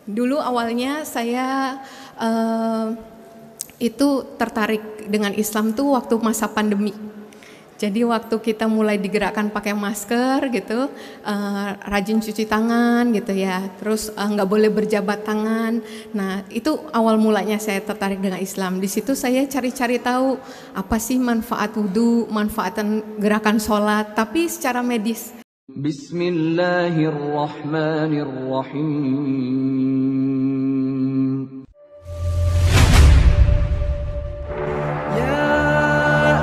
Dulu awalnya saya itu tertarik dengan Islam tuh waktu masa pandemi. Jadi waktu kita mulai digerakkan pakai masker gitu, rajin cuci tangan gitu ya, terus nggak boleh berjabat tangan. Nah itu awal mulanya saya tertarik dengan Islam. Di situ saya cari-cari tahu apa sih manfaat wudhu, manfaatan gerakan sholat, tapi secara medis. Bismillahirrahmanirrahim. Ya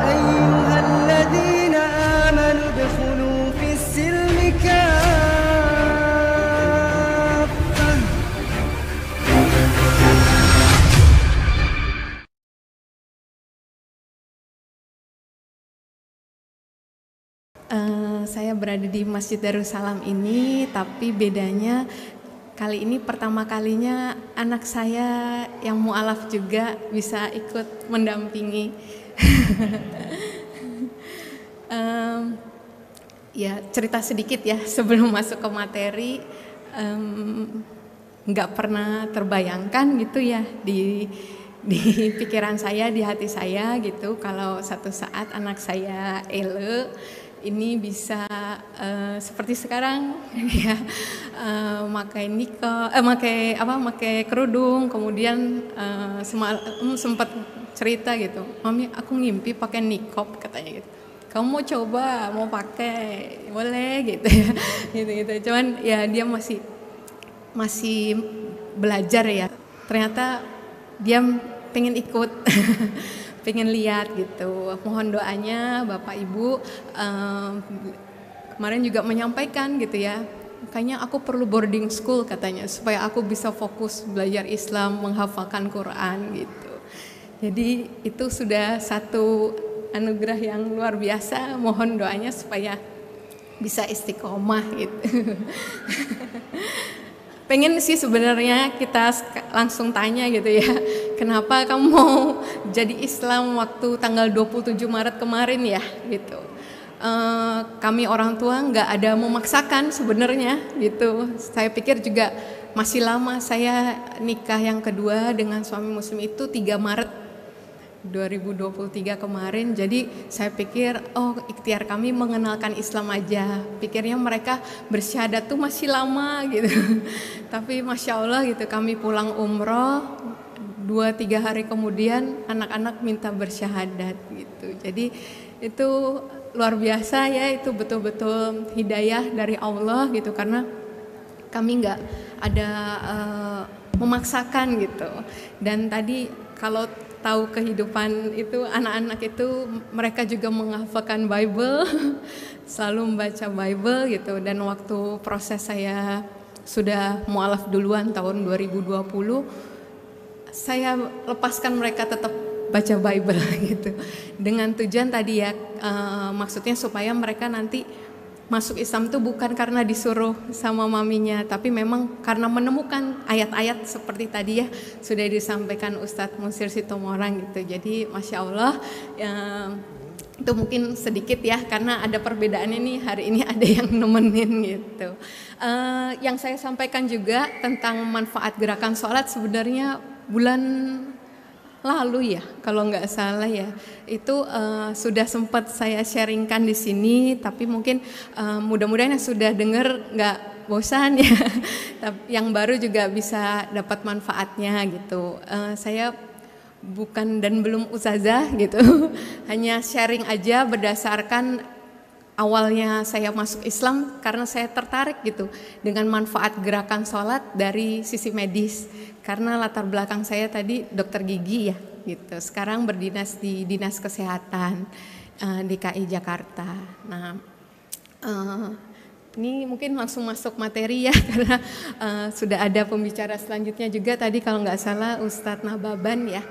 ayyuhalladzina amanu udkhulu fis-silmi kaffah. Saya berada di Masjid Darussalam ini, tapi bedanya kali ini pertama kalinya anak saya yang mu'alaf juga bisa ikut mendampingi. Ya cerita sedikit ya sebelum masuk ke materi, nggak pernah terbayangkan gitu ya di pikiran saya, di hati saya gitu, kalau satu saat anak saya Ele ini bisa seperti sekarang ya, pakai kerudung, kemudian sempat cerita gitu, mami aku ngimpi pakai niqab katanya gitu. Kamu mau coba, mau pakai, boleh gitu ya, gitu. Cuman ya dia masih belajar ya. Ternyata dia pengen ikut, pengen lihat gitu. Mohon doanya Bapak Ibu. Kemarin juga menyampaikan gitu ya. Kayaknya aku perlu boarding school katanya supaya aku bisa fokus belajar Islam, menghafalkan Quran gitu. Jadi itu sudah satu anugerah yang luar biasa. Mohon doanya supaya bisa istiqomah gitu. Pengen sih sebenarnya kita langsung tanya gitu ya, kenapa kamu mau jadi Islam waktu tanggal 27 Maret kemarin ya gitu. Kami orang tua nggak ada memaksakan sebenarnya gitu. Saya pikir juga masih lama, saya nikah yang kedua dengan suami muslim itu 3 Maret 2023 kemarin. Jadi saya pikir ikhtiar kami mengenalkan Islam aja. Pikirnya mereka bersyahadat tuh masih lama gitu. Tapi Masya Allah gitu, kami pulang umroh 2-3 hari kemudian anak-anak minta bersyahadat gitu. Jadi itu luar biasa ya, itu betul-betul hidayah dari Allah gitu, karena kami nggak ada memaksakan gitu. Dan tadi kalau tahu kehidupan itu anak-anak itu mereka juga menghafalkan Bible, selalu membaca Bible gitu. Dan waktu proses saya sudah mualaf duluan tahun 2020, saya lepaskan mereka tetap baca Bible gitu. Dengan tujuan tadi ya, maksudnya supaya mereka nanti masuk Islam tuh bukan karena disuruh sama maminya, tapi memang karena menemukan ayat-ayat seperti tadi ya sudah disampaikan Ustadz Musir Sitomorang gitu. Jadi Masya Allah itu mungkin sedikit ya, karena ada perbedaannya nih, hari ini ada yang nemenin gitu. Yang saya sampaikan juga tentang manfaat gerakan sholat sebenarnya bulan lalu ya, kalau nggak salah ya, itu sudah sempat saya sharingkan di sini, tapi mungkin mudah-mudahan yang sudah dengar nggak bosan ya, yang baru juga bisa dapat manfaatnya gitu. Saya bukan dan belum ustazah gitu, hanya sharing aja berdasarkan awalnya saya masuk Islam karena saya tertarik gitu dengan manfaat gerakan sholat dari sisi medis, karena latar belakang saya tadi dokter gigi ya gitu. Sekarang berdinas di Dinas Kesehatan DKI Jakarta. Nah ini mungkin langsung masuk materi ya, karena sudah ada pembicara selanjutnya juga tadi kalau nggak salah Ustadz Nababan ya,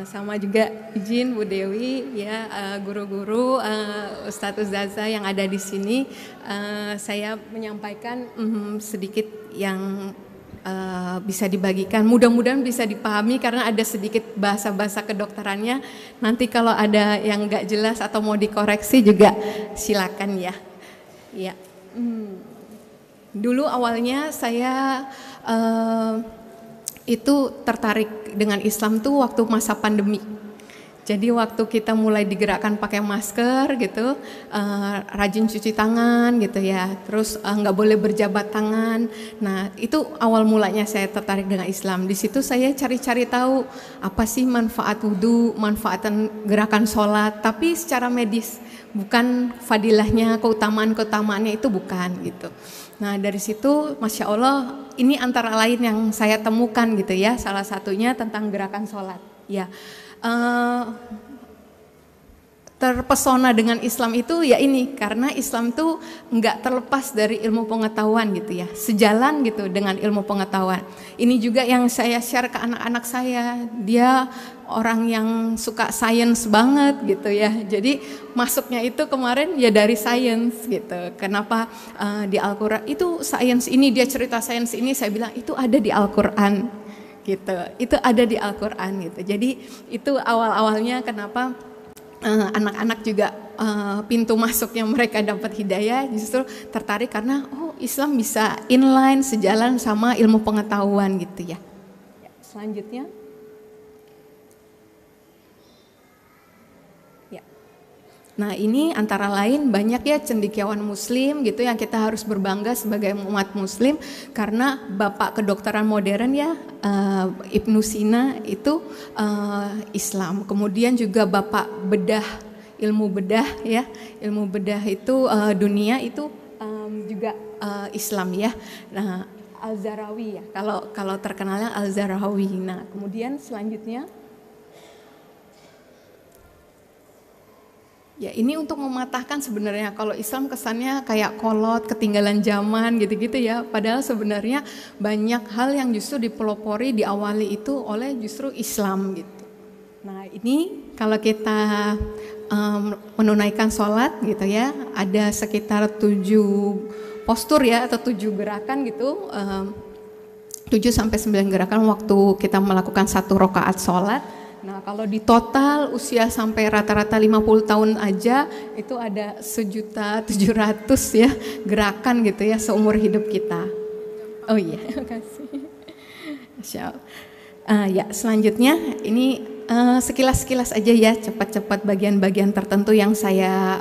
sama juga izin Bu Dewi ya, guru-guru Ustadz Ustazah yang ada di sini. Saya menyampaikan sedikit yang bisa dibagikan, mudah-mudahan bisa dipahami karena ada sedikit bahasa-bahasa kedokterannya. Nanti kalau ada yang nggak jelas atau mau dikoreksi juga silakan ya. Ya. Dulu awalnya saya itu tertarik dengan Islam tuh waktu masa pandemi. Jadi waktu kita mulai digerakkan pakai masker gitu, rajin cuci tangan gitu ya, terus nggak boleh berjabat tangan. Nah itu awal mulanya saya tertarik dengan Islam. Di situ saya cari-cari tahu apa sih manfaat wudhu, manfaatan gerakan sholat, tapi secara medis, bukan fadilahnya, keutamaannya itu bukan gitu. Nah dari situ Masya Allah ini antara lain yang saya temukan gitu ya, salah satunya tentang gerakan sholat ya. Terpesona dengan Islam itu ya ini, karena Islam tuh nggak terlepas dari ilmu pengetahuan gitu ya, sejalan gitu dengan ilmu pengetahuan. Ini juga yang saya share ke anak-anak saya, dia orang yang suka sains banget gitu ya, jadi masuknya itu kemarin ya dari sains gitu. Kenapa di Al-Quran itu sains ini, dia cerita sains ini, saya bilang itu ada di Al-Quran gitu, itu ada di Al-Quran gitu. Jadi itu awal-awalnya kenapa anak-anak juga pintu masuknya mereka dapat hidayah justru tertarik karena oh Islam bisa inline, sejalan sama ilmu pengetahuan gitu ya. Selanjutnya ya. Nah ini antara lain banyak ya cendekiawan muslim gitu yang kita harus berbangga sebagai umat muslim, karena bapak kedokteran modern ya Ibnu Sina itu Islam. Kemudian juga bapak bedah, ilmu bedah ya, ilmu bedah itu dunia itu juga Islam ya. Nah Al-Zarawi ya, kalau terkenalnya Al-Zarawi. Nah kemudian selanjutnya ya ini untuk mematahkan sebenarnya kalau Islam kesannya kayak kolot, ketinggalan zaman gitu-gitu ya. Padahal sebenarnya banyak hal yang justru dipelopori, diawali itu oleh justru Islam gitu. Nah ini kalau kita menunaikan sholat gitu ya, ada sekitar 7 postur ya atau 7 gerakan gitu, 7-9 gerakan waktu kita melakukan 1 rakaat sholat. Nah kalau di total usia sampai rata-rata 50 tahun aja itu ada 1.700.000 ya gerakan gitu ya seumur hidup kita. Oh iya, makasih. Masya Allah. Ya selanjutnya ini sekilas-sekilas aja ya, cepat-cepat bagian-bagian tertentu yang saya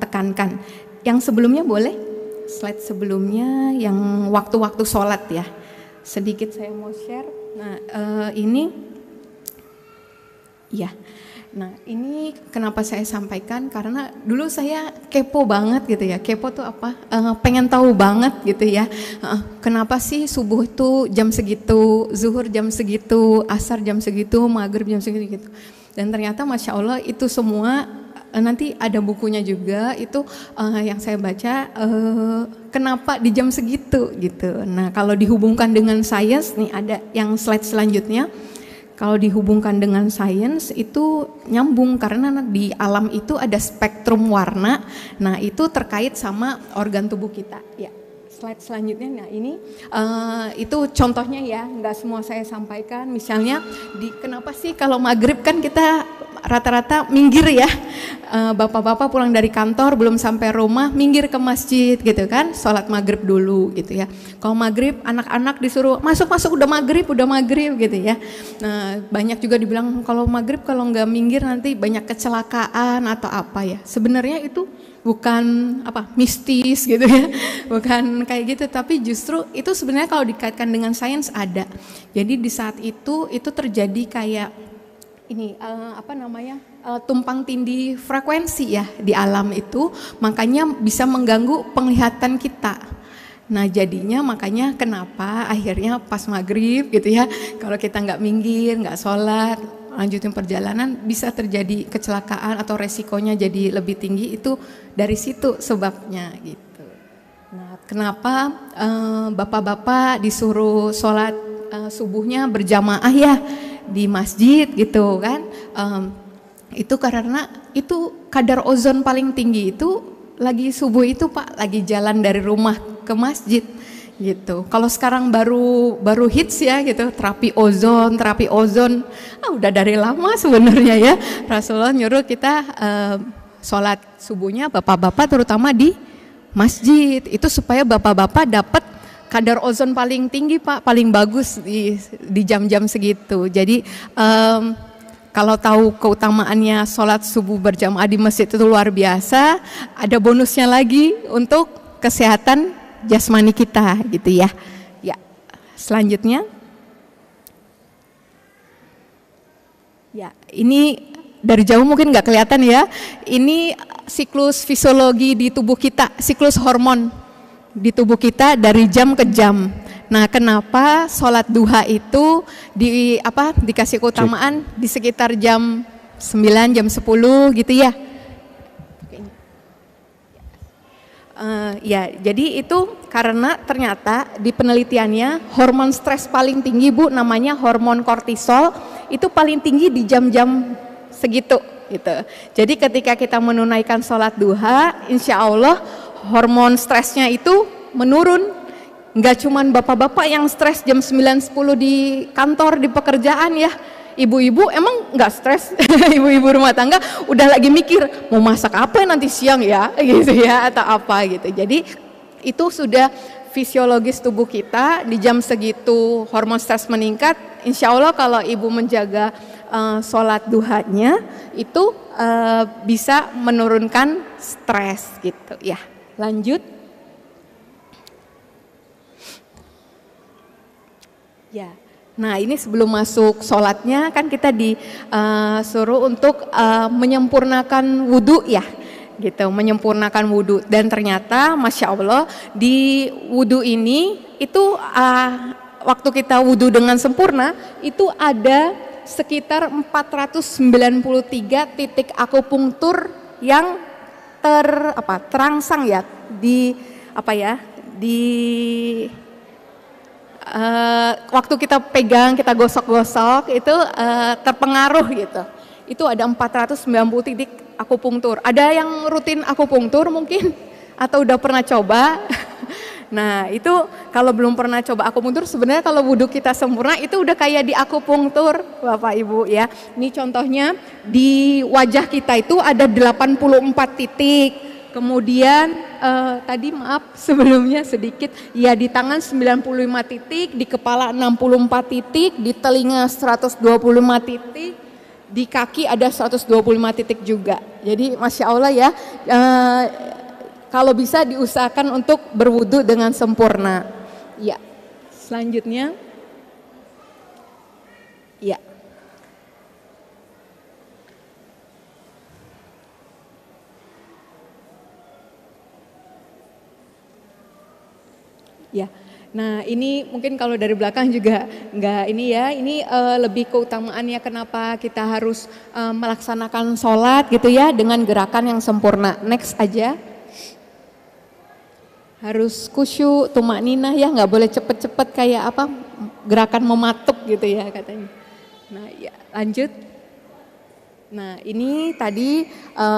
tekankan. Yang sebelumnya boleh, slide sebelumnya yang waktu-waktu sholat ya. Sedikit saya mau share. Nah ini ya, nah ini kenapa saya sampaikan, karena dulu saya kepo banget gitu ya. Kepo tuh apa? Pengen tahu banget gitu ya. Kenapa sih subuh itu jam segitu, zuhur jam segitu, asar jam segitu, maghrib jam segitu gitu. Dan ternyata Masya Allah itu semua nanti ada bukunya juga itu yang saya baca kenapa di jam segitu gitu. Nah kalau dihubungkan dengan sains nih ada yang slide selanjutnya. Kalau dihubungkan dengan sains itu nyambung karena di alam itu ada spektrum warna. Nah itu terkait sama organ tubuh kita. Ya, slide selanjutnya. Nah ini itu contohnya ya, nggak semua saya sampaikan. Misalnya kenapa sih kalau maghrib kan kita rata-rata minggir ya, bapak-bapak pulang dari kantor belum sampai rumah minggir ke masjid gitu kan, sholat maghrib dulu gitu ya. Kalau maghrib anak-anak disuruh masuk udah maghrib gitu ya. Nah banyak juga dibilang kalau maghrib kalau nggak minggir nanti banyak kecelakaan atau apa ya. Sebenarnya itu bukan mistis gitu ya, bukan kayak gitu, tapi justru itu sebenarnya kalau dikaitkan dengan sains ada. Jadi di saat itu terjadi kayak ini tumpang tindih frekuensi ya di alam itu, makanya bisa mengganggu penglihatan kita. Nah jadinya makanya kenapa akhirnya pas maghrib gitu ya, kalau kita nggak minggir, nggak sholat, lanjutin perjalanan bisa terjadi kecelakaan atau resikonya jadi lebih tinggi, itu dari situ sebabnya gitu. Nah kenapa bapak-bapak disuruh sholat subuhnya berjamaah ya di masjid gitu kan, itu karena itu kadar ozon paling tinggi itu lagi subuh itu Pak, lagi jalan dari rumah ke masjid gitu. Kalau sekarang baru hits ya gitu, terapi ozon, udah dari lama sebenarnya ya. Rasulullah nyuruh kita sholat subuhnya bapak-bapak terutama di masjid. Itu supaya bapak-bapak dapat kadar ozon paling tinggi Pak, paling bagus di jam-jam segitu. Jadi kalau tahu keutamaannya sholat subuh berjamaah di masjid itu luar biasa, ada bonusnya lagi untuk kesehatan jasmani kita gitu ya. Ya, selanjutnya. Ya, ini dari jauh mungkin nggak kelihatan ya. Ini siklus fisiologi di tubuh kita, siklus hormon di tubuh kita dari jam ke jam. Nah, kenapa sholat duha itu dikasih keutamaan di sekitar jam 9, jam 10 gitu ya? Ya, jadi itu karena ternyata di penelitiannya hormon stres paling tinggi Bu, namanya hormon kortisol, itu paling tinggi di jam-jam segitu gitu. Jadi ketika kita menunaikan sholat duha, insya Allah hormon stresnya itu menurun. Nggak cuman bapak-bapak yang stres jam 9-10 di kantor, di pekerjaan ya. Ibu-ibu emang nggak stres, ibu-ibu rumah tangga udah lagi mikir mau masak apa nanti siang ya, gitu ya, atau apa gitu. Jadi itu sudah fisiologis tubuh kita di jam segitu hormon stres meningkat. Insya Allah kalau ibu menjaga sholat duhanya itu bisa menurunkan stres gitu ya. Lanjut. Ya, nah ini sebelum masuk sholatnya kan kita disuruh untuk menyempurnakan wudhu ya, gitu, menyempurnakan wudhu. Dan ternyata Masya Allah di wudhu ini itu waktu kita wudhu dengan sempurna itu ada sekitar 493 titik akupunktur yang terangsang ya waktu kita pegang, kita gosok-gosok itu terpengaruh gitu. Itu ada 490 titik akupunktur. Ada yang rutin akupunktur mungkin atau udah pernah coba? Nah, itu kalau belum pernah coba akupunktur, sebenarnya kalau wudhu kita sempurna itu udah kayak di akupunktur, Bapak Ibu ya. Ini contohnya di wajah kita itu ada 84 titik. Kemudian tadi maaf sebelumnya sedikit ya, di tangan 95 titik, di kepala 64 titik, di telinga 125 titik, di kaki ada 125 titik juga. Jadi Masya Allah ya, kalau bisa diusahakan untuk berwudu dengan sempurna. Ya, selanjutnya ya. Ya, nah ini mungkin kalau dari belakang juga nggak ini ya, ini lebih keutamaannya kenapa kita harus melaksanakan sholat gitu ya dengan gerakan yang sempurna. Next aja, harus khusyuk, tumakninah ya, nggak boleh cepet-cepet kayak gerakan mematuk gitu ya katanya. Nah ya lanjut. Nah ini tadi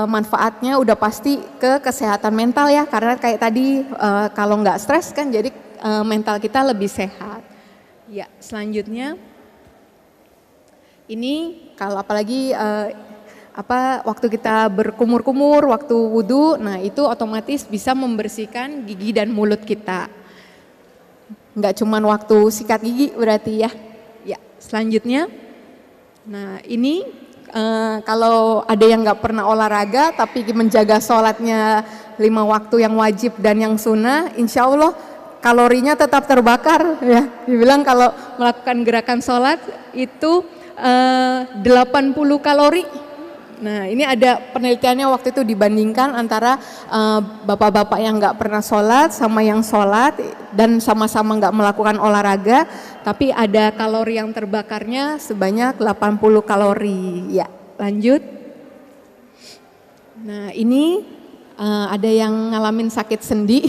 manfaatnya udah pasti ke kesehatan mental ya, karena kayak tadi kalau nggak stres kan jadi mental kita lebih sehat. Ya selanjutnya ini kalau apalagi waktu kita berkumur-kumur, waktu wudhu, nah itu otomatis bisa membersihkan gigi dan mulut kita. Nggak cuman waktu sikat gigi berarti ya. Ya selanjutnya, nah ini kalau ada yang nggak pernah olahraga tapi menjaga sholatnya 5 waktu yang wajib dan yang sunnah, insya Allah kalorinya tetap terbakar ya. Dibilang kalau melakukan gerakan sholat itu 80 kalori. Nah ini ada penelitiannya waktu itu dibandingkan antara bapak-bapak yang nggak pernah sholat sama yang sholat dan sama-sama nggak melakukan olahraga, tapi ada kalori yang terbakarnya sebanyak 80 kalori. Ya lanjut. Nah ini ada yang ngalamin sakit sendi.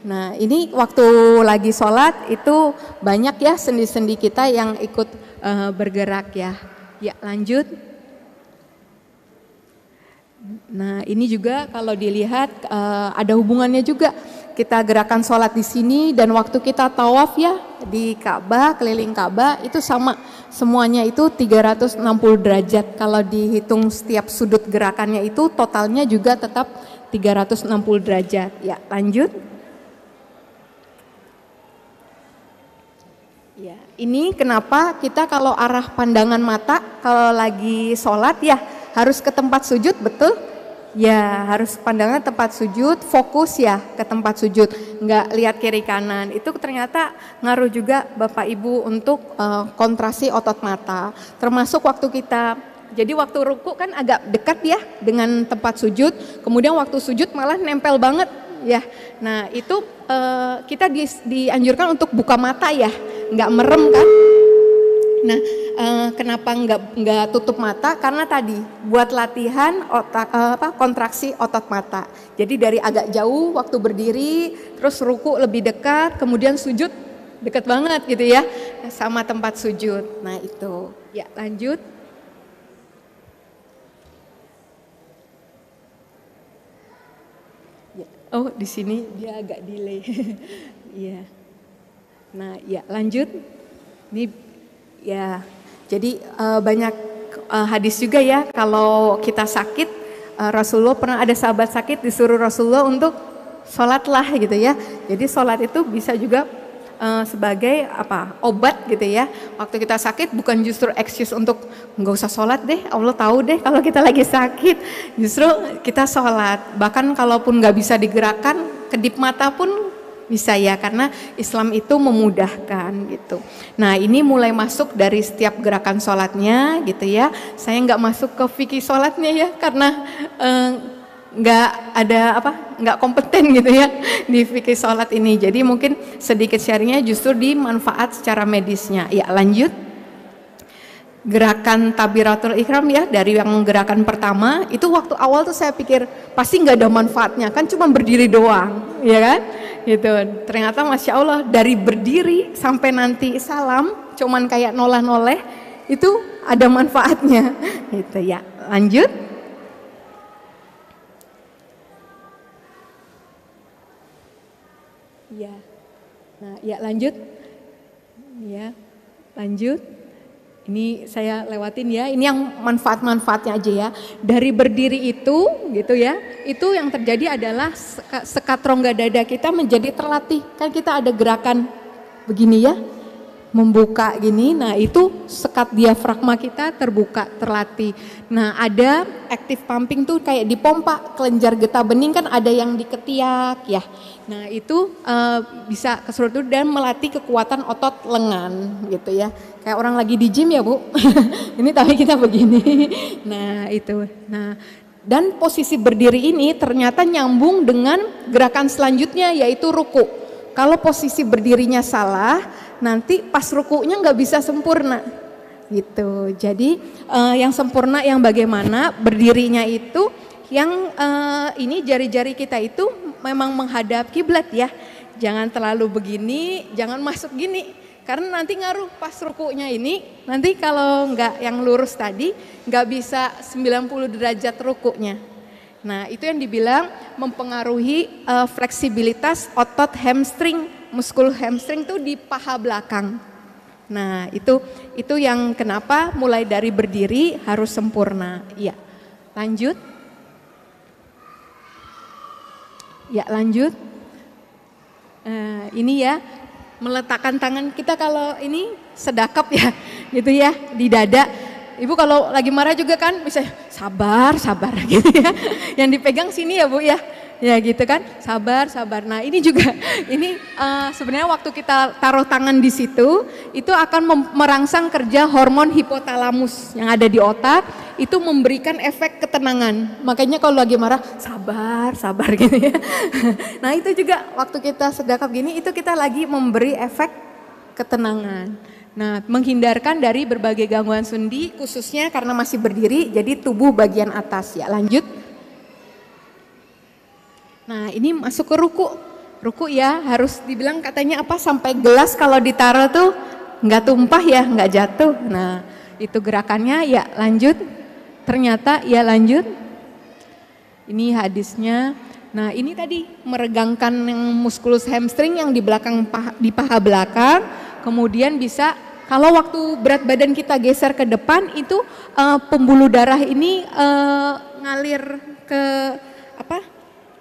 Nah ini waktu lagi sholat itu banyak ya sendi-sendi kita yang ikut bergerak ya. Ya lanjut. Nah ini juga kalau dilihat ada hubungannya juga, kita gerakan sholat di sini dan waktu kita tawaf ya di Ka'bah, keliling Ka'bah itu sama, semuanya itu 360 derajat. Kalau dihitung setiap sudut gerakannya itu totalnya juga tetap 360 derajat. Ya, lanjut. Ya, ini kenapa kita kalau arah pandangan mata kalau lagi sholat ya harus ke tempat sujud, betul? Ya, harus pandangan tempat sujud, fokus ya ke tempat sujud, nggak lihat kiri kanan. Itu ternyata ngaruh juga Bapak Ibu untuk kontraksi otot mata. Termasuk waktu kita, jadi waktu ruku kan agak dekat ya dengan tempat sujud, kemudian waktu sujud malah nempel banget ya. Nah itu kita dianjurkan untuk buka mata ya, nggak merem kan. Nah, kenapa nggak tutup mata? Karena tadi buat latihan kontraksi otot mata. Jadi dari agak jauh waktu berdiri, terus ruku lebih dekat, kemudian sujud dekat banget gitu ya, sama tempat sujud. Nah itu, ya lanjut. Oh di sini dia agak delay. Iya. Nah ya lanjut. Ini ya, jadi banyak hadis juga ya kalau kita sakit, Rasulullah pernah ada sahabat sakit disuruh Rasulullah untuk sholatlah gitu ya. Jadi sholat itu bisa juga sebagai obat gitu ya. Waktu kita sakit bukan justru excuse untuk nggak usah sholat deh, Allah tahu deh kalau kita lagi sakit. Justru kita sholat, bahkan kalaupun nggak bisa digerakkan, kedip mata pun bisa ya, karena Islam itu memudahkan gitu. Nah ini mulai masuk dari setiap gerakan sholatnya gitu ya. Saya nggak masuk ke fikih sholatnya ya, karena nggak kompeten gitu ya di fikih sholat ini. Jadi mungkin sedikit sharingnya justru di manfaat secara medisnya. Ya lanjut. Gerakan takbiratul ihram ya, dari yang gerakan pertama itu waktu awal tuh saya pikir pasti nggak ada manfaatnya, kan cuma berdiri doang ya kan gitu. Ternyata Masya Allah dari berdiri sampai nanti salam cuman kayak noleh-noleh itu ada manfaatnya gitu ya. Lanjut. Ya. Nah, ya lanjut. Ya. Lanjut. Ini saya lewatin ya, ini yang manfaat-manfaatnya aja ya. Dari berdiri itu gitu ya, itu yang terjadi adalah sekat rongga dada kita menjadi terlatih. Kan kita ada gerakan begini ya, membuka gini, nah itu sekat diafragma kita terbuka, terlatih. Nah ada active pumping tuh kayak dipompa, kelenjar getah bening kan ada yang di ketiak ya. Nah itu bisa keseluruh dan melatih kekuatan otot lengan gitu ya. Kayak orang lagi di gym ya Bu, ini tapi kita begini. Nah itu, nah dan posisi berdiri ini ternyata nyambung dengan gerakan selanjutnya yaitu ruku. Kalau posisi berdirinya salah, nanti pas rukunya nggak bisa sempurna gitu. Jadi yang sempurna yang bagaimana berdirinya itu yang ini jari-jari kita itu memang menghadap kiblat ya. Jangan terlalu begini, jangan masuk gini. Karena nanti ngaruh pas rukunya ini, nanti kalau nggak yang lurus tadi, nggak bisa 90 derajat rukunya. Nah itu yang dibilang mempengaruhi fleksibilitas otot hamstring, muskul hamstring tuh di paha belakang. Nah itu yang kenapa mulai dari berdiri harus sempurna. Ya lanjut. Ya lanjut. Ini ya. Meletakkan tangan kita kalau ini sedekap ya gitu ya di dada. Ibu kalau lagi marah juga kan bisa sabar gitu ya. Yang dipegang sini ya Bu ya. Ya gitu kan, sabar. Nah ini juga, ini sebenarnya waktu kita taruh tangan di situ, itu akan merangsang kerja hormon hipotalamus yang ada di otak, itu memberikan efek ketenangan. Makanya kalau lagi marah, sabar gitu ya. Nah itu juga waktu kita sedekap gini, itu kita lagi memberi efek ketenangan. Nah menghindarkan dari berbagai gangguan sendi, khususnya karena masih berdiri, jadi tubuh bagian atas. Ya lanjut. Nah ini masuk ke ruku ya, harus dibilang katanya apa, sampai gelas kalau ditaruh tuh nggak tumpah ya, nggak jatuh. Nah itu gerakannya. Ya lanjut, ternyata ya lanjut. Ini hadisnya. Nah ini tadi meregangkan yang muskulus hamstring yang di belakang di paha belakang, kemudian bisa kalau waktu berat badan kita geser ke depan itu pembuluh darah ini ngalir ke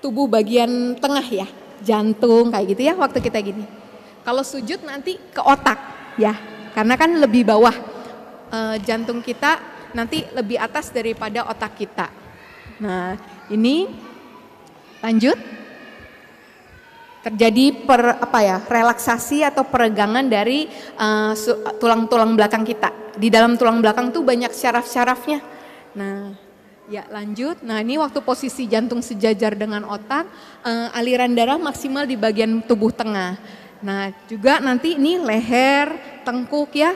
tubuh bagian tengah ya, jantung kayak gitu ya waktu kita gini. Kalau sujud nanti ke otak ya, karena kan lebih bawah, jantung kita nanti lebih atas daripada otak kita. Nah ini lanjut, terjadi relaksasi atau peregangan dari tulang-tulang belakang kita. Di dalam tulang belakang tuh banyak syaraf-syarafnya. Nah ya lanjut, nah ini waktu posisi jantung sejajar dengan otak, aliran darah maksimal di bagian tubuh tengah. Nah juga nanti ini leher, tengkuk ya,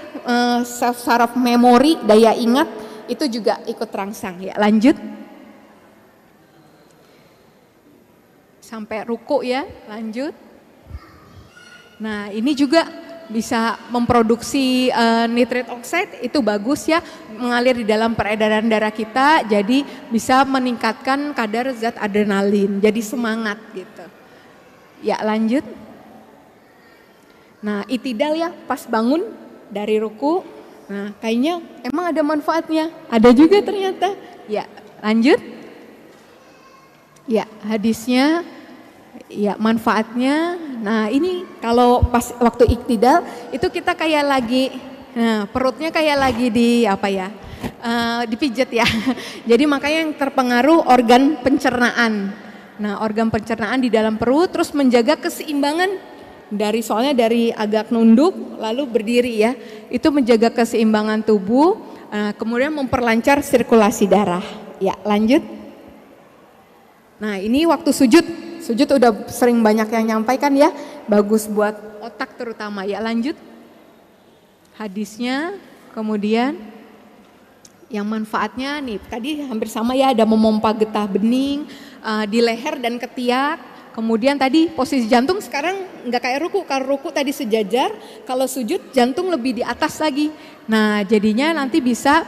saraf memori, daya ingat itu juga ikut terangsang ya. Lanjut sampai ruku ya, lanjut. Nah ini juga bisa memproduksi nitric oxide, itu bagus ya, mengalir di dalam peredaran darah kita, jadi bisa meningkatkan kadar zat adrenalin, jadi semangat gitu. Ya lanjut. Nah itidal ya, pas bangun dari ruku, nah kayaknya emang ada manfaatnya, ada juga ternyata. Ya lanjut. Ya hadisnya, ya manfaatnya. Nah ini kalau pas waktu iktidal itu kita kayak lagi, nah perutnya kayak lagi dipijat ya. Jadi makanya yang terpengaruh organ pencernaan. Nah organ pencernaan di dalam perut, terus menjaga keseimbangan soalnya dari agak nunduk lalu berdiri ya, itu menjaga keseimbangan tubuh, kemudian memperlancar sirkulasi darah. Ya lanjut. Nah ini waktu sujud udah sering banyak yang nyampaikan ya, bagus buat otak terutama. Ya lanjut. Hadisnya, kemudian yang manfaatnya nih tadi hampir sama ya, ada memompa getah bening di leher dan ketiak. Kemudian tadi posisi jantung sekarang nggak kayak ruku, kalau ruku tadi sejajar, kalau sujud jantung lebih di atas lagi. Nah jadinya nanti bisa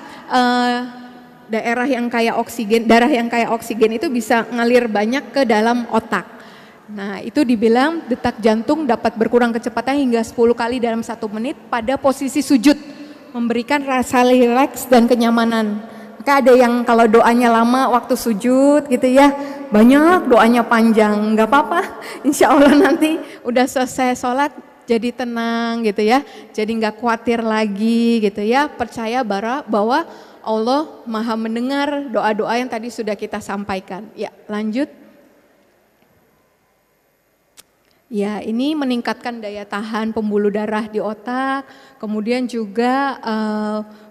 darah yang kayak oksigen itu bisa ngalir banyak ke dalam otak. Nah itu dibilang detak jantung dapat berkurang kecepatan hingga 10 kali dalam 1 menit pada posisi sujud, memberikan rasa rileks dan kenyamanan. Maka ada yang kalau doanya lama waktu sujud gitu ya, banyak doanya panjang, nggak apa-apa, insya Allah nanti udah selesai sholat jadi tenang gitu ya, jadi nggak khawatir lagi gitu ya, percaya bahwa Allah maha mendengar doa-doa yang tadi sudah kita sampaikan. Ya lanjut. Ya ini meningkatkan daya tahan pembuluh darah di otak, kemudian juga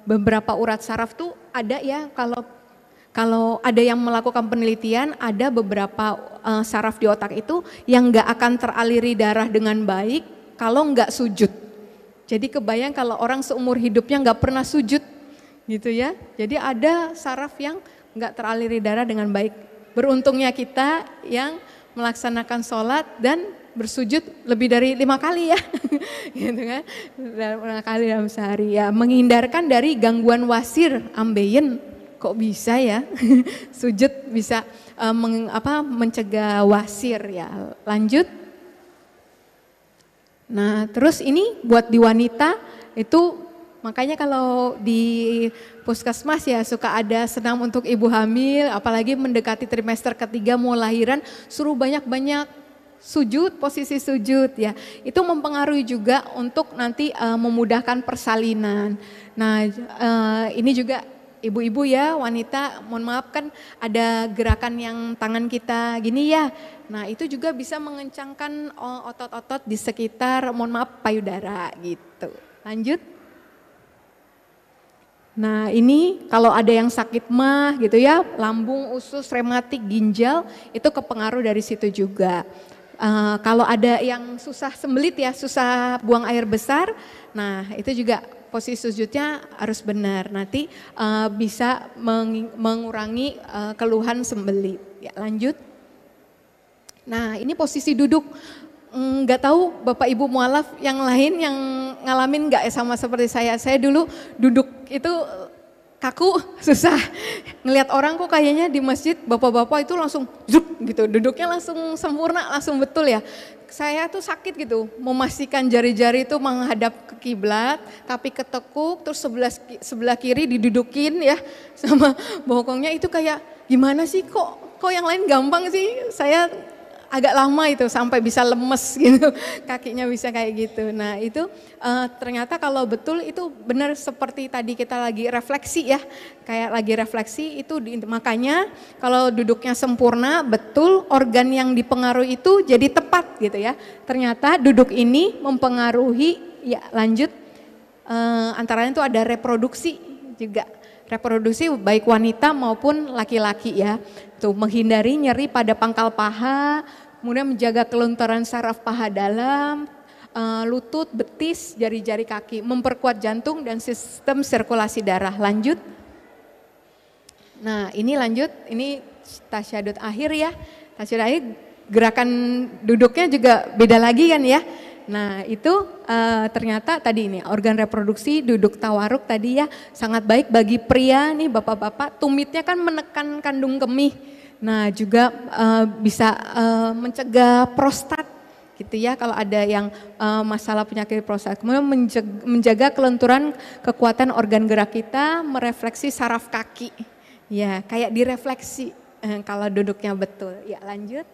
beberapa urat saraf tuh ada ya, kalau ada yang melakukan penelitian, ada beberapa saraf di otak itu yang nggak akan teraliri darah dengan baik kalau nggak sujud. Jadi kebayang kalau orang seumur hidupnya nggak pernah sujud gitu ya, jadi ada saraf yang nggak teraliri darah dengan baik. Beruntungnya kita yang melaksanakan sholat dan bersujud lebih dari 5 kali ya, gitu kan, 5 kali dalam sehari ya, menghindarkan dari gangguan wasir ambeien. Kok bisa ya, sujud bisa mencegah wasir ya. Lanjut. Nah terus ini buat di wanita itu, makanya kalau di puskesmas ya suka ada senam untuk ibu hamil, apalagi mendekati trimester ketiga mau lahiran, suruh banyak-banyak sujud, posisi sujud ya. Itu mempengaruhi juga untuk nanti memudahkan persalinan. Nah ini juga ibu-ibu ya, wanita, mohon maaf kan ada gerakan yang tangan kita gini ya. Nah itu juga bisa mengencangkan otot-otot di sekitar, mohon maaf, payudara gitu. Lanjut. Nah ini kalau ada yang sakit mah gitu ya, lambung, usus, rematik, ginjal, itu kepengaruh dari situ juga. Kalau ada yang susah sembelit ya, susah buang air besar, nah itu juga posisi sujudnya harus benar, nanti bisa mengurangi keluhan sembelit. Ya lanjut. Nah ini posisi duduk, nggak tahu Bapak Ibu mualaf yang lain yang ngalamin nggak sama seperti saya dulu duduk itu kaku, susah. Ngelihat orang kok kayaknya di masjid bapak-bapak itu langsung zuk gitu, duduknya langsung sempurna, langsung betul ya. Saya tuh sakit gitu, memastikan jari-jari itu menghadap ke kiblat, tapi ketekuk, terus sebelah kiri didudukin ya sama bokongnya, itu kayak gimana sih kok kok yang lain gampang sih, saya agak lama itu sampai bisa lemes gitu, kakinya bisa kayak gitu. Nah itu ternyata kalau betul itu benar seperti tadi kita lagi refleksi ya, kayak lagi refleksi itu makanya kalau duduknya sempurna betul organ yang dipengaruhi itu jadi tepat gitu ya. Ternyata duduk ini mempengaruhi, ya lanjut, antaranya itu ada reproduksi juga. Reproduksi baik wanita maupun laki-laki ya. Tuh menghindari nyeri pada pangkal paha, kemudian menjaga kelontaran saraf paha dalam, lutut, betis, jari-jari kaki, memperkuat jantung dan sistem sirkulasi darah. Lanjut. Nah, ini lanjut, ini tasyahud akhir ya. Tasyahud akhir gerakan duduknya juga beda lagi kan ya. Nah itu ternyata tadi ini organ reproduksi duduk tawaruk tadi ya sangat baik bagi pria nih bapak-bapak, tumitnya kan menekan kandung kemih. Nah juga bisa mencegah prostat gitu ya kalau ada yang masalah penyakit prostat. Kemudian menjaga kelenturan kekuatan organ gerak kita, merefleksi saraf kaki. Ya kayak direfleksi kalau duduknya betul. Ya lanjut.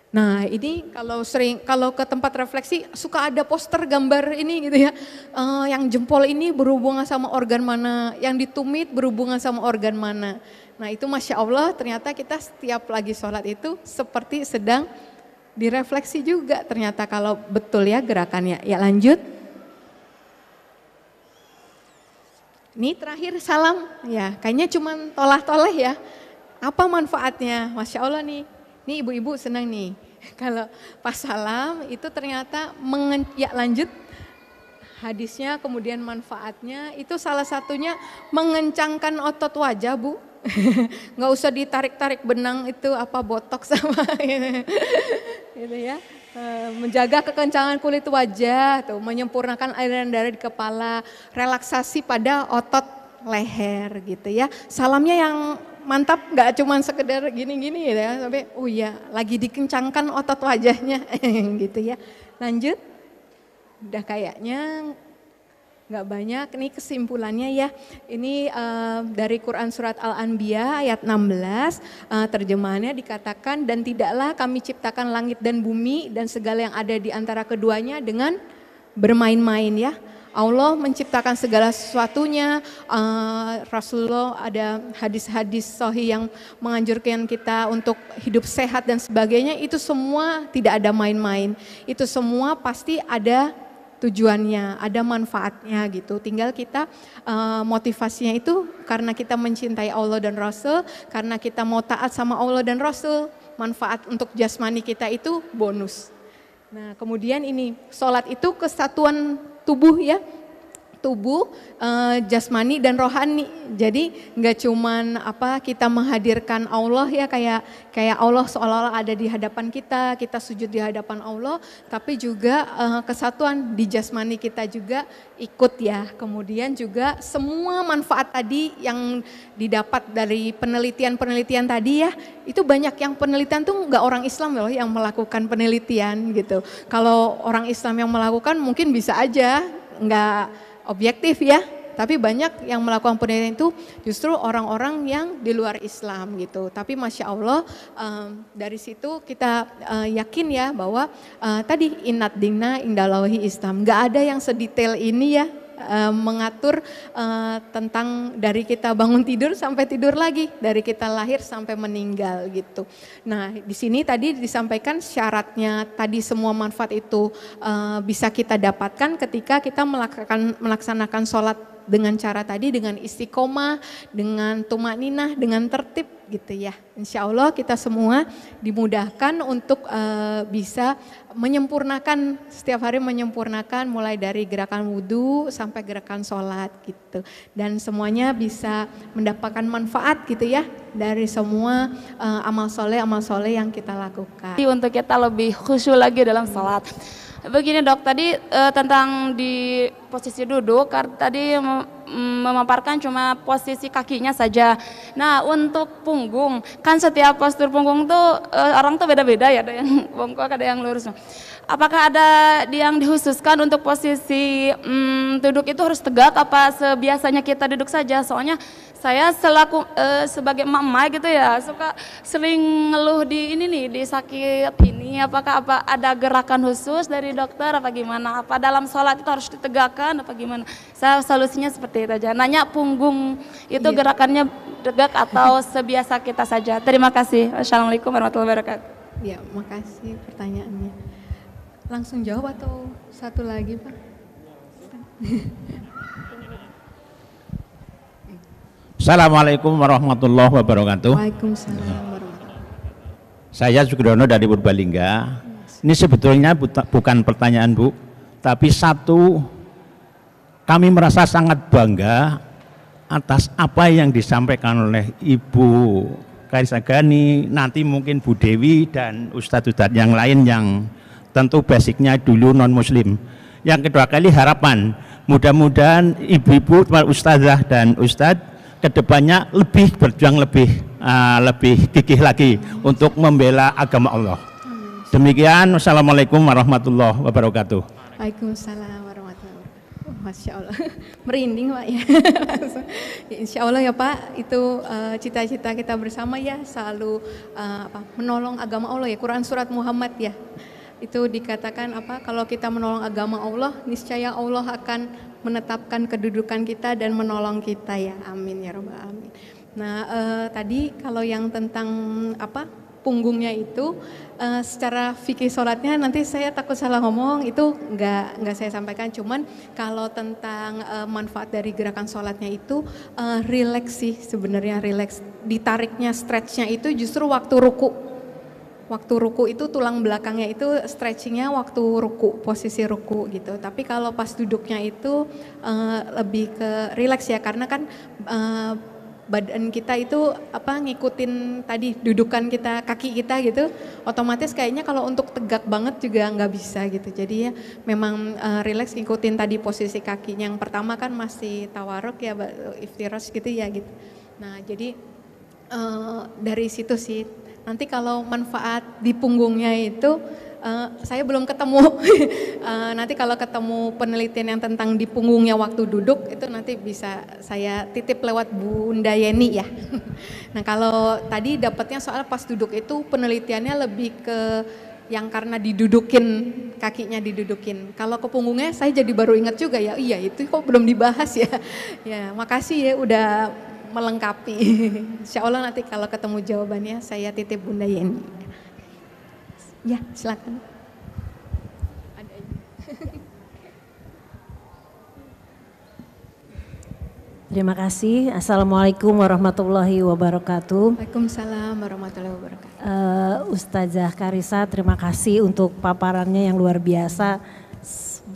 Nah ini kalau ke tempat refleksi suka ada poster gambar ini gitu ya, yang jempol ini berhubungan sama organ mana, yang ditumit berhubungan sama organ mana. Nah itu Masya Allah ternyata kita setiap lagi sholat itu seperti sedang direfleksi juga ternyata kalau betul ya gerakannya. Ya lanjut. Ini terakhir salam, ya kayaknya cuman tolah-toleh ya. Apa manfaatnya? Masya Allah nih ibu-ibu senang nih. Kalau pas salam itu ternyata ya lanjut hadisnya kemudian manfaatnya itu salah satunya mengencangkan otot wajah Bu. Nggak usah ditarik-tarik benang itu apa botox sama gitu ya. Menjaga kekencangan kulit wajah, tuh, menyempurnakan aliran darah di kepala, relaksasi pada otot leher gitu ya. Salamnya yang mantap, nggak cuma sekedar gini-gini ya, sampai oh iya lagi dikencangkan otot wajahnya gitu ya. Lanjut, udah kayaknya nggak banyak. Ini kesimpulannya ya, ini dari Quran surat Al-Anbiya ayat 16, terjemahannya dikatakan dan tidaklah kami ciptakan langit dan bumi dan segala yang ada di antara keduanya dengan bermain-main ya. Allah menciptakan segala sesuatunya, Rasulullah ada hadis-hadis sahih yang menganjurkan kita untuk hidup sehat dan sebagainya, itu semua tidak ada main-main, itu semua pasti ada tujuannya, ada manfaatnya gitu. Tinggal kita motivasinya itu karena kita mencintai Allah dan Rasul, karena kita mau taat sama Allah dan Rasul, manfaat untuk jasmani kita itu bonus. Nah kemudian ini sholat itu kesatuan tubuh ya, tubuh, jasmani dan rohani. Jadi nggak cuman kita menghadirkan Allah ya kayak Allah seolah-olah ada di hadapan kita sujud di hadapan Allah, tapi juga kesatuan di jasmani kita juga ikut ya. Kemudian juga semua manfaat tadi yang didapat dari penelitian tadi ya, itu banyak yang penelitian tuh nggak orang Islam loh yang melakukan penelitian gitu. Kalau orang Islam yang melakukan mungkin bisa aja nggak objektif ya, tapi banyak yang melakukan penelitian itu justru orang-orang yang di luar Islam gitu. Tapi Masya Allah dari situ kita yakin ya bahwa tadi inat dina indalahi Islam, nggak ada yang sedetail ini ya, mengatur tentang dari kita bangun tidur sampai tidur lagi, dari kita lahir sampai meninggal gitu. Nah di sini tadi disampaikan syaratnya tadi semua manfaat itu bisa kita dapatkan ketika kita melaksanakan sholat dengan cara tadi, dengan istiqomah, dengan tumaninah, dengan tertib gitu ya. Insya Allah kita semua dimudahkan untuk bisa menyempurnakan, setiap hari menyempurnakan mulai dari gerakan wudhu sampai gerakan sholat gitu. Dan semuanya bisa mendapatkan manfaat gitu ya dari semua amal soleh yang kita lakukan. Untuk kita lebih khusyuk lagi dalam sholat. Begini Dok, tadi tentang di posisi duduk, tadi memaparkan cuma posisi kakinya saja. Nah, untuk punggung, kan setiap postur punggung tuh orang tuh beda-beda ya, ada yang bongkok, ada yang lurus. Apakah ada yang dikhususkan untuk posisi duduk itu harus tegak apa sebiasanya kita duduk saja? Soalnya saya selaku sebagai mama gitu ya suka sering ngeluh di ini nih, di sakit ini. Apakah ada gerakan khusus dari dokter apa gimana? Apa dalam sholat itu harus ditegakkan apa gimana? Saya solusinya seperti itu aja. Nanya punggung itu gerakannya tegak atau sebiasa kita saja. Terima kasih. Wassalamualaikum warahmatullahi wabarakatuh. Ya, makasih pertanyaannya. Langsung jawab atau satu lagi, Pak? Assalamualaikum warahmatullahi wabarakatuh. Waalaikumsalam warahmatullahi wabarakatuh. Saya Sugiono dari Purbalingga. Ini sebetulnya bukan pertanyaan Bu, tapi satu, kami merasa sangat bangga atas apa yang disampaikan oleh Ibu Karissa Ghani, nanti mungkin Bu Dewi dan Ustadz yang lain yang tentu basicnya dulu non muslim. Yang kedua kali harapan mudah-mudahan ibu-ibu, ustazah dan ustadz kedepannya lebih berjuang lebih gigih lagi untuk membela agama Allah. Demikian, wassalamualaikum warahmatullahi wabarakatuh. Waalaikumsalam warahmatullahi wabarakatuh. Masya Allah, merinding Pak ya. Insya Allah ya Pak, itu cita-cita kita bersama ya, selalu menolong agama Allah ya. Quran surat Muhammad ya. Itu dikatakan kalau kita menolong agama Allah, niscaya Allah akan menetapkan kedudukan kita dan menolong kita ya, amin ya rabbal alamin. Nah tadi kalau yang tentang punggungnya itu secara fikih sholatnya nanti saya takut salah ngomong, itu nggak saya sampaikan, cuman kalau tentang manfaat dari gerakan sholatnya itu rileks sih sebenarnya, rileks, ditariknya stretchnya itu justru waktu ruku. Waktu ruku itu tulang belakangnya itu stretchingnya waktu ruku, posisi ruku gitu. Tapi kalau pas duduknya itu lebih ke rileks ya, karena kan badan kita itu ngikutin tadi dudukan kita, kaki kita gitu. Otomatis kayaknya kalau untuk tegak banget juga nggak bisa gitu. Jadi ya memang rileks ngikutin tadi posisi kakinya. Yang pertama kan masih tawaruk ya, iftirash gitu ya gitu. Nah jadi dari situ sih. Nanti kalau manfaat di punggungnya itu saya belum ketemu. Nanti kalau ketemu penelitian yang tentang di punggungnya waktu duduk itu nanti bisa saya titip lewat Bunda Yeni ya. Nah kalau tadi dapatnya soal pas duduk itu penelitiannya lebih ke yang karena didudukin, kakinya didudukin. Kalau ke punggungnya saya jadi baru ingat juga ya, iya itu kok belum dibahas ya. Ya makasih ya udah melengkapi. Insya Allah nanti kalau ketemu jawabannya saya titip Bunda Yeni. Ya silakan. Terima kasih. Assalamualaikum warahmatullahi wabarakatuh. Waalaikumsalam warahmatullahi wabarakatuh. Ustazah Karissa, terima kasih untuk paparannya yang luar biasa.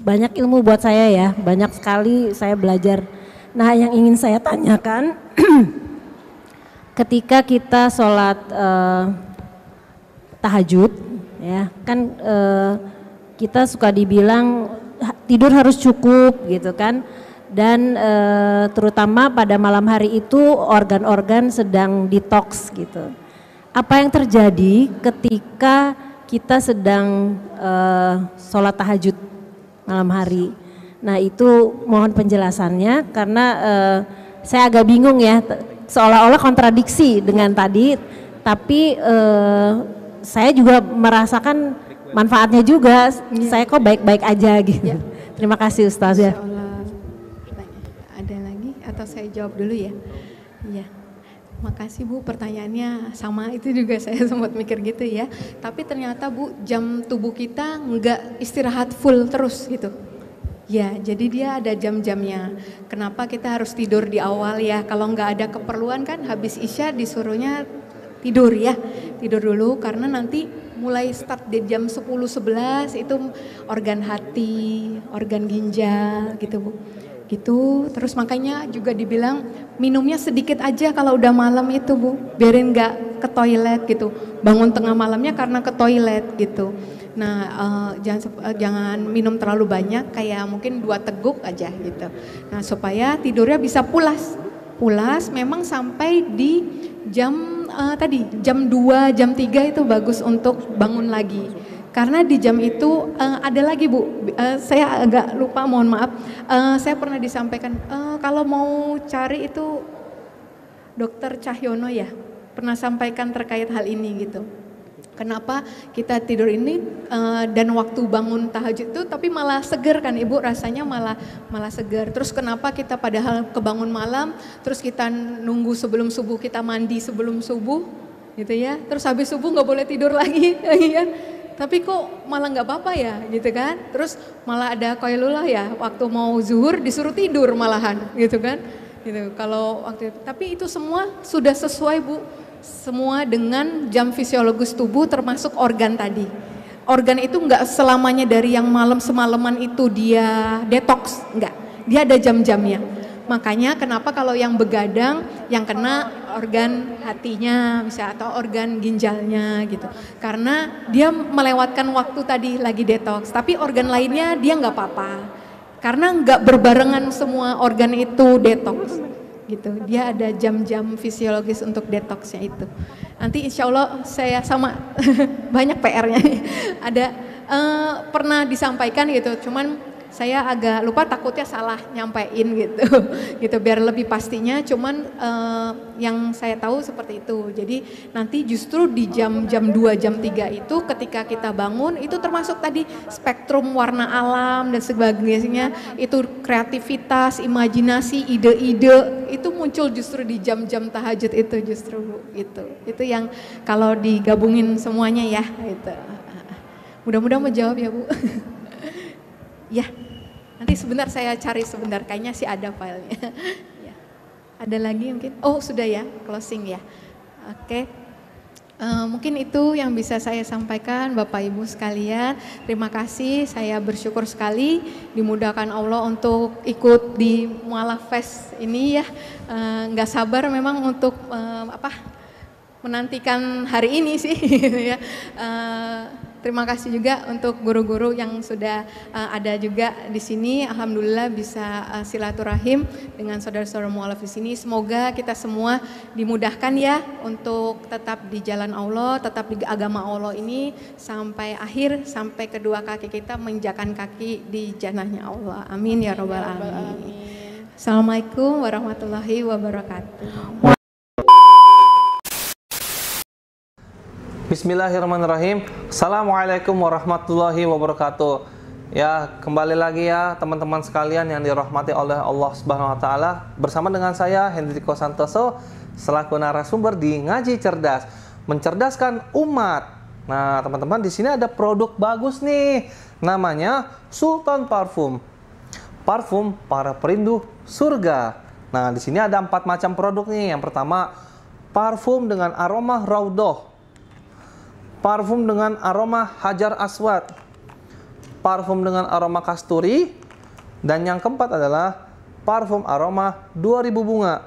Banyak ilmu buat saya ya, banyak sekali saya belajar. Nah yang ingin saya tanyakan, ketika kita sholat tahajud, ya kan kita suka dibilang tidur harus cukup gitu kan, dan terutama pada malam hari itu organ-organ sedang detox gitu. Apa yang terjadi ketika kita sedang sholat tahajud malam hari? Nah itu mohon penjelasannya karena saya agak bingung ya, seolah-olah kontradiksi dengan tadi, tapi saya juga merasakan manfaatnya juga, saya kok baik-baik aja gitu. Ya. Terima kasih Ustaz ya. Ada lagi atau saya jawab dulu ya? Iya. Makasih Bu, pertanyaannya sama, itu juga saya sempat mikir gitu ya. Tapi ternyata Bu, jam tubuh kita nggak istirahat full terus gitu. Ya, jadi dia ada jam-jamnya. Kenapa kita harus tidur di awal ya? Kalau nggak ada keperluan kan habis Isya disuruhnya tidur ya. Tidur dulu karena nanti mulai start di jam 10-11 itu organ hati, organ ginjal gitu Bu. gitu. Terus makanya juga dibilang minumnya sedikit aja kalau udah malam itu Bu, biarin nggak ke toilet gitu, bangun tengah malamnya karena ke toilet gitu. Nah jangan minum terlalu banyak, kayak mungkin 2 teguk aja gitu. Nah supaya tidurnya bisa pulas memang sampai di jam tadi jam 2 jam 3 itu bagus untuk bangun lagi. Karena di jam itu ada lagi Bu, saya agak lupa, mohon maaf. Saya pernah disampaikan kalau mau cari itu Dokter Cahyono ya, pernah sampaikan terkait hal ini gitu. Kenapa kita tidur ini dan waktu bangun tahajud itu tapi malah seger kan Ibu, rasanya malah seger. Terus kenapa kita padahal kebangun malam, terus kita nunggu sebelum subuh, kita mandi sebelum subuh gitu ya. Terus habis subuh nggak boleh tidur lagi ya. Tapi kok malah nggak apa-apa ya gitu kan. Terus malah ada qailullah ya, waktu mau zuhur disuruh tidur malahan gitu kan. Gitu. Kalau waktu itu, tapi itu semua sudah sesuai Bu. Semua dengan jam fisiologis tubuh termasuk organ tadi. Organ itu nggak selamanya dari yang malam semalaman itu dia detox, enggak. Dia ada jam-jamnya. Makanya kenapa kalau yang begadang yang kena organ hatinya misalnya atau organ ginjalnya gitu. Karena dia melewatkan waktu tadi lagi detox, tapi organ lainnya dia nggak apa-apa. Karena nggak berbarengan semua organ itu detox gitu. Dia ada jam-jam fisiologis untuk detoxnya itu. Nanti insya Allah saya sama banyak PR-nya. Ada pernah disampaikan gitu, cuman saya agak lupa, takutnya salah nyampein gitu, gitu biar lebih pastinya. Cuman yang saya tahu seperti itu. Jadi nanti justru di jam-jam 2 jam 3 itu ketika kita bangun itu termasuk tadi spektrum warna alam dan sebagainya, itu kreativitas, imajinasi, ide-ide itu muncul justru di jam-jam tahajud itu justru Bu, gitu. Itu yang kalau digabungin semuanya ya gitu. Mudah-mudahan menjawab ya Bu. Ya, nanti sebentar saya cari sebentar, kayaknya sih ada filenya. Ya. Ada lagi mungkin? Oh sudah ya, closing ya. Oke, mungkin itu yang bisa saya sampaikan Bapak Ibu sekalian. Terima kasih, saya bersyukur sekali dimudahkan Allah untuk ikut di Mualaf Fest ini ya. Nggak sabar memang untuk menantikan hari ini sih ya. Terima kasih juga untuk guru-guru yang sudah ada juga di sini. Alhamdulillah bisa silaturahim dengan saudara-saudara mualaf di sini. Semoga kita semua dimudahkan ya untuk tetap di jalan Allah, tetap di agama Allah ini sampai akhir, sampai kedua kaki kita menginjakan kaki di jannahnya Allah. Amin ya robbal alamin. Assalamualaikum warahmatullahi wabarakatuh. Bismillahirrahmanirrahim. Assalamualaikum warahmatullahi wabarakatuh. Ya, kembali lagi ya teman-teman sekalian yang dirahmati oleh Allah Subhanahu wa taala. Bersama dengan saya Hendriko Santoso selaku narasumber di Ngaji Cerdas, mencerdaskan umat. Nah, teman-teman di sini ada produk bagus nih. Namanya Sultan Parfum. Parfum para perindu surga. Nah, di sini ada 4 macam produk nih. Yang pertama, parfum dengan aroma Raudhah. Parfum dengan aroma Hajar Aswad, parfum dengan aroma kasturi, dan yang keempat adalah parfum aroma 2000 bunga.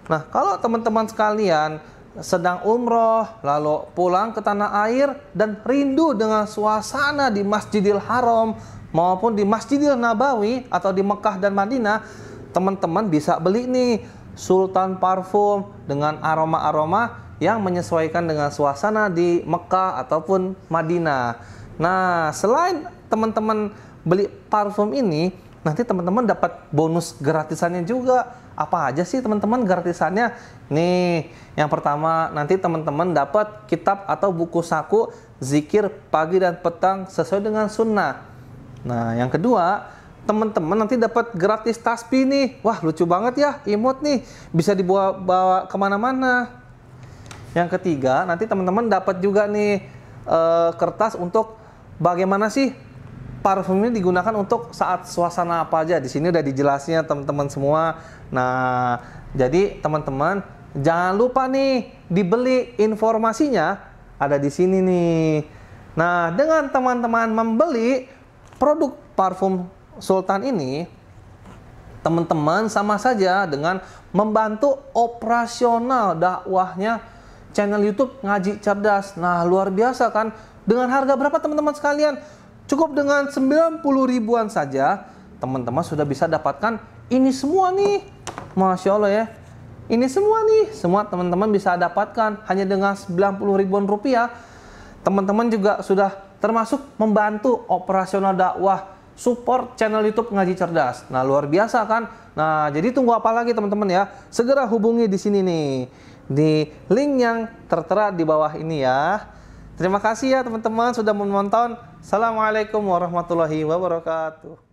Nah, kalau teman-teman sekalian sedang umroh, lalu pulang ke tanah air dan rindu dengan suasana di Masjidil Haram maupun di Masjidil Nabawi atau di Mekah dan Madinah, teman-teman bisa beli nih Sultan Parfum dengan aroma-aroma yang menyesuaikan dengan suasana di Mekah ataupun Madinah. Nah, selain teman-teman beli parfum ini, nanti teman-teman dapat bonus gratisannya juga. Apa aja sih teman-teman gratisannya? Nih, yang pertama nanti teman-teman dapat kitab atau buku saku zikir pagi dan petang sesuai dengan sunnah. Nah, yang kedua, teman-teman nanti dapat gratis tasbih nih. Wah, lucu banget ya, imut nih, bisa dibawa kemana-mana. Yang ketiga, nanti teman-teman dapat juga nih kertas untuk bagaimana sih parfum ini digunakan untuk saat suasana apa aja. Di sini udah dijelasnya teman-teman semua. Nah, jadi teman-teman jangan lupa nih dibeli, informasinya ada di sini nih. Nah, dengan teman-teman membeli produk parfum Sultan ini, teman-teman sama saja dengan membantu operasional dakwahnya channel YouTube Ngaji Cerdas. Nah, luar biasa kan? Dengan harga berapa teman-teman sekalian? Cukup dengan 90 ribuan saja, teman-teman sudah bisa dapatkan ini semua nih. Masya Allah ya. Ini semua nih, semua teman-teman bisa dapatkan hanya dengan 90 ribuan rupiah. Teman-teman juga sudah termasuk membantu operasional dakwah, support channel YouTube Ngaji Cerdas. Nah, luar biasa kan? Nah, jadi tunggu apa lagi teman-teman ya? Segera hubungi di sini nih, di link yang tertera di bawah ini ya. Terima kasih ya teman-teman sudah menonton. Assalamualaikum warahmatullahi wabarakatuh.